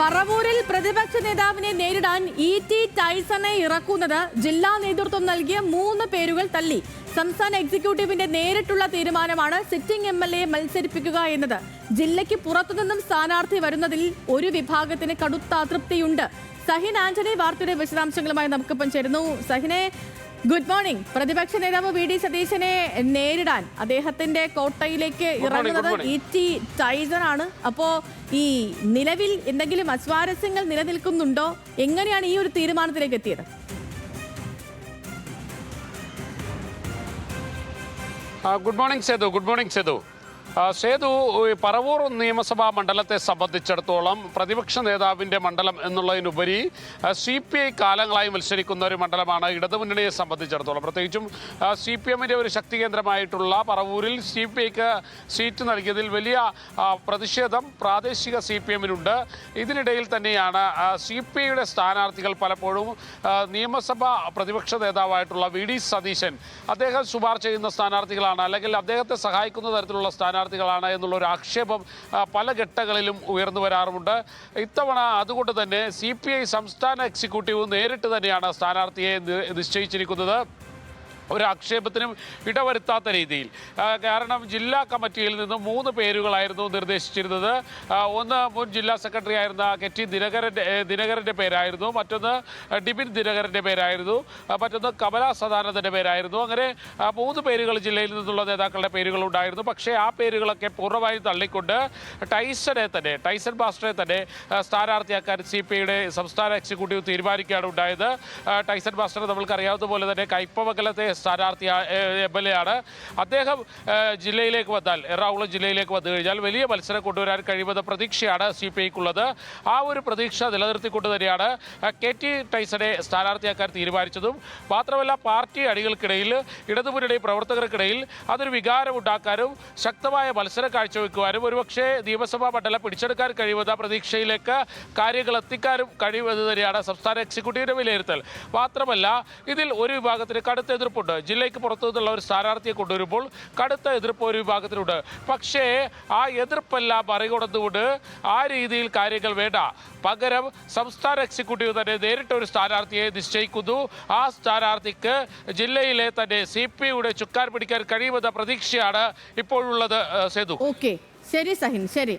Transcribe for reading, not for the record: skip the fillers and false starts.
പറവൂരിൽ പ്രതിപക്ഷ നേതാവിനെ നേരിടാൻ ഇ.ടി. ടൈസനെ ഇറക്കുന്നത് ജില്ലാ നേതൃത്വം നൽകിയ 3 പേരുകൾ തള്ളി. സംസ്ഥാന എക്സിക്യൂട്ടീവിന്റെ നേരിട്ടുള്ള തീരുമാനമാണ് സിറ്റിംഗ് എം.എൽ.എ മത്സരിപ്പിക്കുക എന്നത്. ജില്ലയ്ക്ക് പുറത്തുനിന്നും സ്ഥാനാർത്ഥി വരുന്നതിൽ ഒരു വിഭാഗത്തിന് കടുത്ത അതൃപ്തിയുണ്ട്. സഹിൻ ആന്റണി വാർത്തയുടെ വിശദാംശങ്ങളുമായി നമുക്കിപ്പം ചേരുന്നു. സഹിനെ, ഗുഡ് മോർണിംഗ്. പ്രതിപക്ഷ നേതാവ് വി.ഡി. സതീശനെ നേരിടാൻ അദ്ദേഹത്തിന്റെ കോട്ടയിലേക്ക് ഇറങ്ങുന്നത് ഇ.ടി. ടൈസൺ ആണ്. അപ്പോ ഈ നിലവിൽ എന്തെങ്കിലും അസ്വാരസ്യങ്ങൾ നിലനിൽക്കുന്നുണ്ടോ? എങ്ങനെയാണ് ഈ ഒരു തീരുമാനത്തിലേക്ക് എത്തിയത്? Good morning Sethu. Good morning Sethu. Sethu, Paravur നിയമസഭാ മണ്ഡലത്തെ സംബന്ധിച്ചിടത്തോളം പ്രതിപക്ഷ നേതാവിൻ്റെ മണ്ഡലം എന്നുള്ളതിനുപരി CPI കാലങ്ങളായി മത്സരിക്കുന്ന ഒരു മണ്ഡലമാണ് ഇടതുമുന്നണിയെ സംബന്ധിച്ചിടത്തോളം. പ്രത്യേകിച്ചും CPM-ൻ്റെ ഒരു ശക്തി കേന്ദ്രമായിട്ടുള്ള പറവൂരിൽ CPIക്ക് സീറ്റ് നൽകിയതിൽ വലിയ പ്രതിഷേധം പ്രാദേശിക CPM-നുണ്ട്. ഇതിനിടയിൽ തന്നെയാണ് CPIയുടെ സ്ഥാനാർത്ഥികൾ പലപ്പോഴും നിയമസഭാ പ്രതിപക്ഷ നേതാവായിട്ടുള്ള വി.ഡി. സതീശൻ അദ്ദേഹം ശുപാർശ ചെയ്യുന്ന സ്ഥാനാർത്ഥികളാണ്, അല്ലെങ്കിൽ അദ്ദേഹത്തെ സഹായിക്കുന്ന തരത്തിലുള്ള സ്ഥാനാർത്ഥികളാണ് എന്നുള്ളൊരു ആക്ഷേപം പല ഘട്ടങ്ങളിലും ഉയർന്നു വരാറുമുണ്ട്. ഇത്തവണ അതുകൊണ്ട് തന്നെ CPI സംസ്ഥാന എക്സിക്യൂട്ടീവ് നേരിട്ട് തന്നെയാണ് സ്ഥാനാർത്ഥിയെ നിശ്ചയിച്ചിരിക്കുന്നത്. ഒരു ആക്ഷേപത്തിനും ഇടവരുത്താത്ത രീതിയിൽ. കാരണം ജില്ലാ കമ്മിറ്റിയിൽ നിന്നും 3 പേരുകളായിരുന്നു നിർദ്ദേശിച്ചിരുന്നത്. ഒന്ന് മുൻ ജില്ലാ സെക്രട്ടറി ആയിരുന്ന കെ.ടി. ദിനകരൻ്റെ പേരായിരുന്നു, മറ്റൊന്ന് ഡിബിൻ ദിനകരൻ്റെ പേരായിരുന്നു, മറ്റൊന്ന് കമല സദാനന്ദൻ്റെ പേരായിരുന്നു. അങ്ങനെ 3 പേരുകൾ ജില്ലയിൽ നിന്നുള്ള നേതാക്കളുടെ പേരുകൾ ഉണ്ടായിരുന്നു. പക്ഷേ ആ പേരുകളൊക്കെ പൂർണ്ണമായും തള്ളിക്കൊണ്ട് ടൈസൺ മാസ്റ്ററെ തന്നെ സ്ഥാനാർത്ഥിയാക്കാൻ CPIയുടെ സംസ്ഥാന എക്സിക്യൂട്ടീവ് തീരുമാനിക്കുകയാണ് ഉണ്ടായത്. ടൈസൺ മാസ്റ്റർ നമ്മൾക്കറിയാവുന്ന പോലെ തന്നെ കയ്പമംഗലത്തെ സ്ഥാനാർത്ഥി MLA ആണ്. അദ്ദേഹം ജില്ലയിലേക്ക് വന്നാൽ, എറണാകുളം ജില്ലയിലേക്ക് വന്നു കഴിഞ്ഞാൽ വലിയ മത്സരം കൊണ്ടുവരാൻ കഴിയുമെന്ന പ്രതീക്ഷയാണ് CPIക്കുള്ളത്. ആ ഒരു പ്രതീക്ഷ നിലനിർത്തിക്കൊണ്ട് തന്നെയാണ് കെ.ടി. ടൈസനെ സ്ഥാനാർത്ഥിയാക്കാൻ തീരുമാനിച്ചതും. മാത്രമല്ല, പാർട്ടി അണികൾക്കിടയിൽ, ഇടതുമുന്നണി പ്രവർത്തകർക്കിടയിൽ അതൊരു വികാരമുണ്ടാക്കാനും ശക്തമായ മത്സരം കാഴ്ചവെക്കുവാനും ഒരുപക്ഷെ നിയമസഭാ മണ്ഡലം പിടിച്ചെടുക്കാൻ കഴിയുമെന്ന പ്രതീക്ഷയിലേക്ക് കാര്യങ്ങൾ എത്തിക്കാനും കഴിയുമെന്ന് തന്നെയാണ് സംസ്ഥാന എക്സിക്യൂട്ടീവിന്റെ വിലയിരുത്തൽ. മാത്രമല്ല, ഇതിൽ ഒരു വിഭാഗത്തിന് കടുത്ത എതിർപ്പുണ്ട്. ജില്ലയ്ക്ക് പുറത്തു നിന്നുള്ള ഒരു സ്ഥാനാർത്ഥിയെ കൊണ്ടുവരുമ്പോൾ കടുത്ത എതിർപ്പ് ഒരു വിഭാഗത്തിനുണ്ട്. പക്ഷേ ആ എതിർപ്പെല്ലാം മറികടന്നുകൊണ്ട് ആ രീതിയിൽ കാര്യങ്ങൾ വേണ്ട. പകരം സംസ്ഥാന എക്സിക്യൂട്ടീവ് തന്നെ നേരിട്ട് ഒരു സ്ഥാനാർത്ഥിയെ നിശ്ചയിക്കുന്നു. ആ സ്ഥാനാർത്ഥിക്ക് ജില്ലയിലെ തന്നെ CPIയുടെ ചുക്കാൻ പിടിക്കാൻ കഴിയുമെന്ന പ്രതീക്ഷയാണ് ഇപ്പോഴുള്ളത്. സേതു. ഓക്കെ, ശരി സഹിൻ, ശരി.